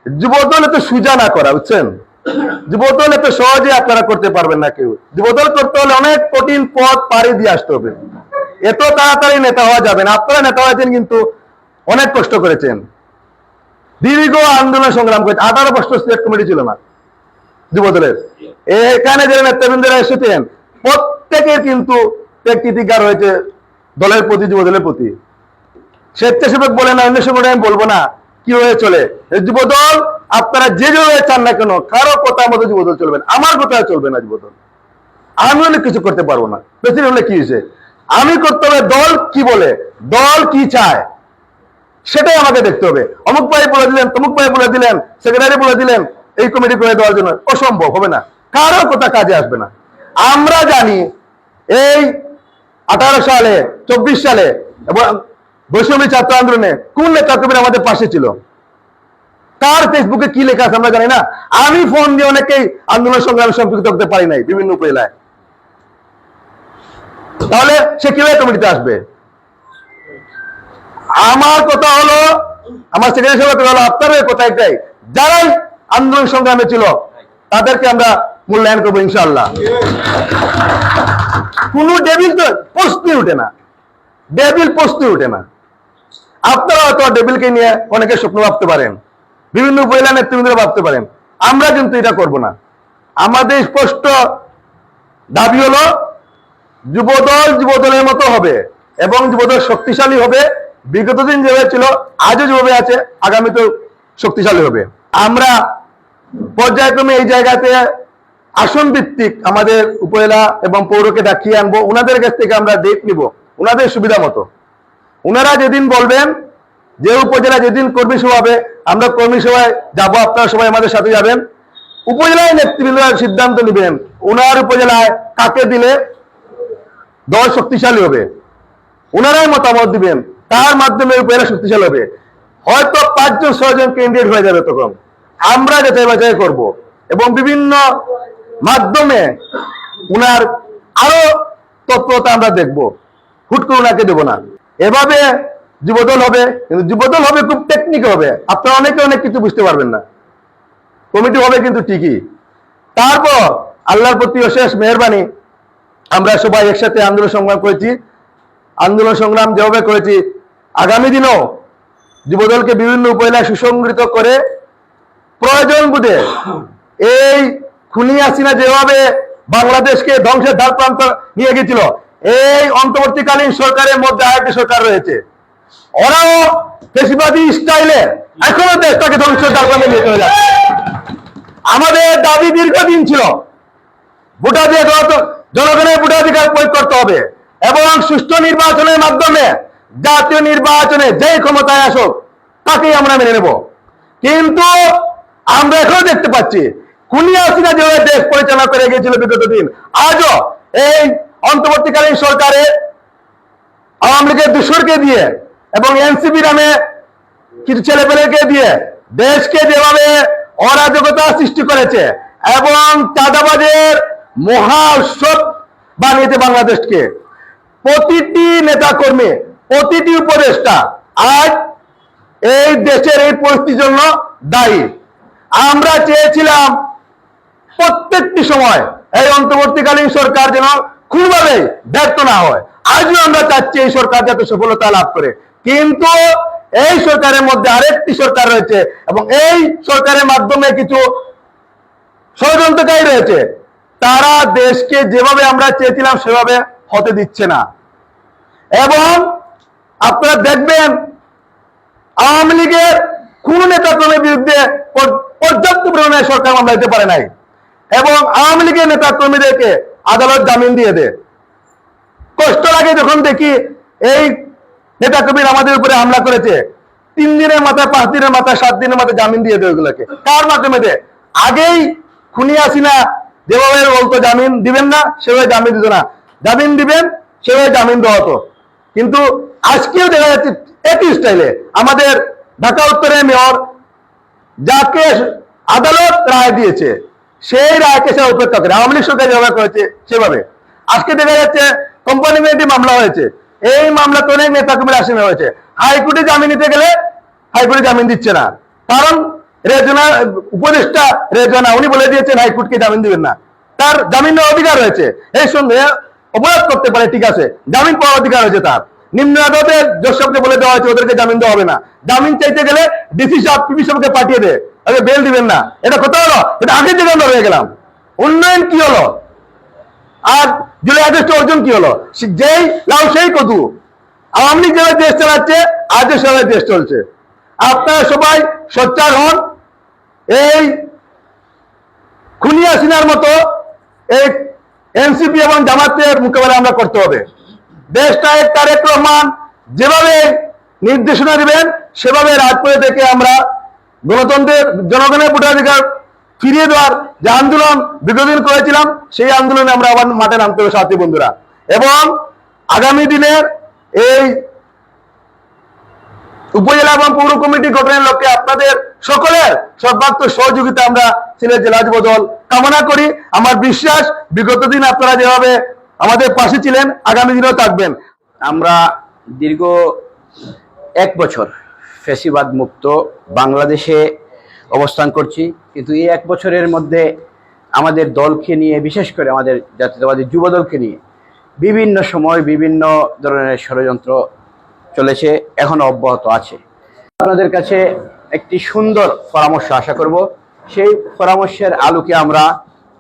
যুবদল এত সুজা না করা, বুঝছেন? যুবদল এত সহজে আপনারা করতে পারবেন না কেউ। যুবদল করতে হলে অনেক কঠিন পথ পাড়ি দিয়ে আসতে হবে। এত তাড়াতাড়ি নেতা হওয়া যাবে না। আপনারা নেতা হয়েছেন কিন্তু অনেক কষ্ট করেছেন, দীর্ঘ আন্দোলন সংগ্রাম করেছেন। 18 বছর সিলেক্ট কমিটি ছিল না যুবদলের। এখানে যে নেতৃবৃন্দরা এসেছেন প্রত্যেকের কিন্তু ব্যক্তিত্ব রয়েছে দলের প্রতি, যুবদলের প্রতি। স্বেচ্ছাসেবক বলে না, অন্য সময় আমি বলবো না কি হয়ে চলে যুবদল। আপনারা যে যেভাবে চান না কেন, কারো কথা মতো যুবদল চলবেন, আমার কথা চলবে না যুবদল। আমি হলে কিছু করতে পারবো না, প্রেসিডেন্ট হলে কি হয়েছে, আমি করতে হবে দল কি বলে, দল কি চায় সেটাই আমাকে দেখতে হবে। অমুক ভাই বলে দিলেন, তমুক ভাই বলে দিলেন, সেক্রেটারি বলে দিলেন এই কমিটি করে দেওয়ার জন্য, অসম্ভব, হবে না, কারো কথা কাজে আসবে না। আমরা জানি এই 18 সালে 24 সালে এবং বৈষম্য ছাত্র আন্দোলনে কোন নেতা কর্মীরা আমাদের পাশে ছিল, তার ফেসবুকে কি লেখা আছে আমরা জানি না। আমি ফোন দিয়ে অনেকেই আন্দোলন সংগ্রামে সম্পৃক্ত করতে পারি নাই বিভিন্ন উপজেলায়, তাহলে সে কিভাবে কমিটিতে আসবে? আমার কথা হলো, আমার সেক্রেটারি সাহেবের কথা হলো, আপনাদের কথা একটাই, যারাই আন্দোলন সংগ্রামে ছিল তাদেরকে আমরা মূল্যায়ন করবো ইনশাআল্লাহ। কোন ডেবিল তো প্রশ্নই উঠে না, ডেবিল প্রশ্নই উঠে না। আপনারা হয়তো ডেবিলকে নিয়ে অনেকে স্বপ্ন ভাবতে পারেন, বিভিন্ন উপজেলা নেতৃবৃন্দরা ভাবতে পারেন, আমরা কিন্তু এটা করব না। আমাদের স্পষ্ট দাবি হলো যুবদল যুবদলের মতো হবে এবং যুবদল শক্তিশালী হবে। বিগত দিন যেভাবে ছিল আজও যেভাবে আছে আগামীতেও শক্তিশালী হবে। আমরা পর্যায়ক্রমে এই জায়গাতে আসন ভিত্তিক আমাদের উপজেলা এবং পৌরকে ডাকিয়ে আনবো, ওনাদের কাছ থেকে আমরা ডেট নিব ওনাদের সুবিধা মতো। ওনারা যেদিন বলবেন, যে উপজেলা যেদিন কর্মী সভা হবে আমরা কর্মী সভায় যাবো, আপনারা সবাই আমাদের সাথে যাবেন। উপজেলায় নেতৃবৃন্দরা সিদ্ধান্ত নেবেন ওনার উপজেলায় কাকে দিলে দল শক্তিশালী হবে, ওনারাই মতামত দিবেন, তার মাধ্যমে উপজেলা শক্তিশালী হবে। হয়তো 5 জন 6 জন ক্যান্ডিডেট হয়ে যাবে, তখন আমরা যাচাই বাছাই করব এবং বিভিন্ন মাধ্যমে উনার আরো তৎপরতা আমরা দেখব, হুট করে ওনাকে দেবো না। এভাবে যুবদল হবে, কিন্তু যুবদল হবে খুব টেকনিক হবে, আপনারা অনেকে অনেক কিছু বুঝতে পারবেন না। কমিটি হবে কিন্তু ঠিকই। তারপর আল্লাহর প্রতি অশেষ মেহেরবানি, আমরা সবাই একসাথে আন্দোলন সংগ্রাম করেছি। আন্দোলন সংগ্রাম যেভাবে করেছি, আগামী দিনেও যুবদলকে বিভিন্ন উপজেলায় সুসংগঠিত করে প্রয়োজন বুঝে এই খুনি হাসিনা যেভাবে বাংলাদেশকে ধ্বংসের ধার প্রান্ত নিয়ে গেছিল, এই অন্তর্বর্তীকালীন সরকারের মধ্যে আরেকটি সরকার রয়েছে, ওরাও বেশিবাদী স্টাইলে এখনো দেশটাকে ধ্বংসের ধার প্রান্তে নিয়ে চলে যাচ্ছে। আমাদের দাবি দীর্ঘদিন ছিল ভোটাধিকার, জনগণের ভোটাধিকার প্রয়োগ করতে হবে এবং সুষ্ঠু নির্বাচনের মাধ্যমে জাতীয় নির্বাচনে যে ক্ষমতায় আসুক তাকেই আমরা মেনে নেব। কিন্তু আমরা এখনো দেখতে পাচ্ছি খুনি হাসিনা যেভাবে দেশ পরিচালনা করে গিয়েছিল বিগত দিন, আজও এই অন্তর্বর্তীকালীন সরকারে আওয়ামী লীগের দূষরকে দিয়ে এবং এনসিপি নামে কিছু ছেলেপেলেকে দিয়ে দেশকে যেভাবে অরাজকতা সৃষ্টি করেছে এবং চাঁদাবাজের মহা উৎসব বানিয়েছে বাংলাদেশকে, প্রতিটি নেতাকর্মী, প্রতিটি উপদেষ্টা আজ এই দেশের এই পরিস্থিতির জন্য দায়ী। আমরা চেয়েছিলাম প্রত্যেকটি সময় এই অন্তর্বর্তীকালীন সরকার যেন কোনোভাবে ব্যর্থ না হয়। আজও আমরা চাচ্ছি এই সরকার যাতে সফলতা লাভ করে, কিন্তু এই সরকারের মধ্যে আরেকটি সরকার রয়েছে এবং এই সরকারের মাধ্যমে কিছু ষড়যন্ত্রকারী রয়েছে, তারা দেশকে যেভাবে আমরা চেয়েছিলাম সেভাবে হতে দিচ্ছে না। এবং আপনারা দেখবেন আওয়ামী লীগের কোন নেতাকর্মীর বিরুদ্ধে পর্যাপ্ত পরিমাণে সরকার মামলা দিতে পারে নাই এবং আওয়ামী লীগের নেতাকর্মীদেরকে আদালত জামিন দিয়ে দেয়। কষ্ট লাগে যখন দেখি এই নেতাকর্মীরা আমাদের উপরে হামলা করেছে, 3 দিনের মাথায়, 5 দিনের মাথায়, 7 দিনের মাথায় জামিন দিয়ে দেয়। ওগুলোকে কার মাধ্যমে দেয়? আগেই খুনি হাসিনা যেভাবে বলতো জামিন দিবেন না, সেভাবে জামিন দিত না, জামিন দিবেন সেভাবে জামিন দেওয়া হতো। কিন্তু আজকেও দেখা যাচ্ছে একই স্টাইলে আমাদের ঢাকা উত্তরের মেয়র, যাকে আদালত রায় দিয়েছে সেই রায়কে সে উপেক্ষা করে আওয়ামী লীগ সরকার যেভাবে করেছে সেভাবে আজকে দেখা যাচ্ছে কোম্পানি মেয়েটি মামলা হয়েছে, এই মামলাতে অনেক নেতাকর্মীর আসামি হয়েছে। হাইকোর্টে জামিন নিতে গেলে হাইকোর্টে জামিন দিচ্ছে না, কারণ রেজনা উপদেষ্টা রেজনা উনি বলে দিয়েছেন হাইকোর্টকে জামিন দিবেন না, তার জামিন নেওয়ার অধিকার রয়েছে। এই সঙ্গে অপরাধ করতে পারে, ঠিক আছে, জামিন পাওয়ার অধিকার রয়েছে তার। নিম্ন আদালতে জজ সাহেবকে বলে দেওয়া হয়েছে ওদেরকে জামিন দেওয়া হবে না, জামিন চাইতে গেলে ডিসি সাহেব পিপি সাহেবকে পাঠিয়ে দেয়, বেল দিবেন না। এটা কথা হলো? এটা আগের দিকে আমরা হয়ে গেলাম। উন্নয়ন কি হলো? আর জুলাই আগস্ট অর্জন কি হলো? যেই লাউ সেই কদু। আওয়ামী লীগ যেভাবে দেশ চালাচ্ছে আজও সেভাবে দেশ চলছে। আপনারা সবাই সোচ্চার হন। এই খুনি হাসিনার মতো এই এনসিপি এবং জামাতের মোকাবেলা আমরা করতে হবে। দেশটা তারেক রহমান যেভাবে নির্দেশনা দিবেন সেভাবে রাজপথে থেকে আমরা গণতন্ত্রের জনগণের ভোটাধিকার ফিরিয়ে দেওয়ার যে আন্দোলন বিগত দিন করেছিলাম সেই আন্দোলনে আমরা আবার মাঠে নামতে হবে সাথী বন্ধুরা। এবং আগামী দিনের এই উপজেলা এবং পৌর কমিটি গঠনের লক্ষ্যে আপনাদের সকলের সর্বাত্মক সহযোগিতা আমরা সিলেট জেলা যুব দল কামনা করি। আমার বিশ্বাস বিগত দিন আপনারা যেভাবে আমাদের পাশে ছিলেন আগামী দিনেও থাকবেন। আমরা দীর্ঘ 1 বছর ফ্যাসিবাদ মুক্ত বাংলাদেশে অবস্থান করছি, কিন্তু এই 1 বছরের মধ্যে আমাদের দলকে নিয়ে, বিশেষ করে আমাদের জাতীয়তাবাদী যুব দলকে নিয়ে বিভিন্ন সময় বিভিন্ন ধরনের ষড়যন্ত্র চলেছে, এখনো অব্যাহত আছে। আপনাদের কাছে একটি সুন্দর পরামর্শ আশা করব, সেই পরামর্শের আলোকে আমরা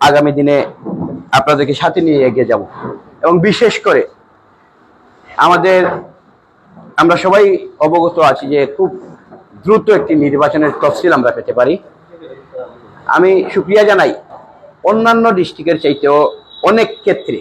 আগামী দিনে আপনাদেরকে সাথে নিয়ে এগিয়ে যাব। এবং বিশেষ করে আমরা সবাই অবগত আছি যে খুব দ্রুত একটি নির্বাচনের তফসিল আমরা পেতে পারি। আমি শুকরিয়া জানাই অন্যান্য ডিস্ট্রিক্টের চাইতেও অনেক ক্ষেত্রে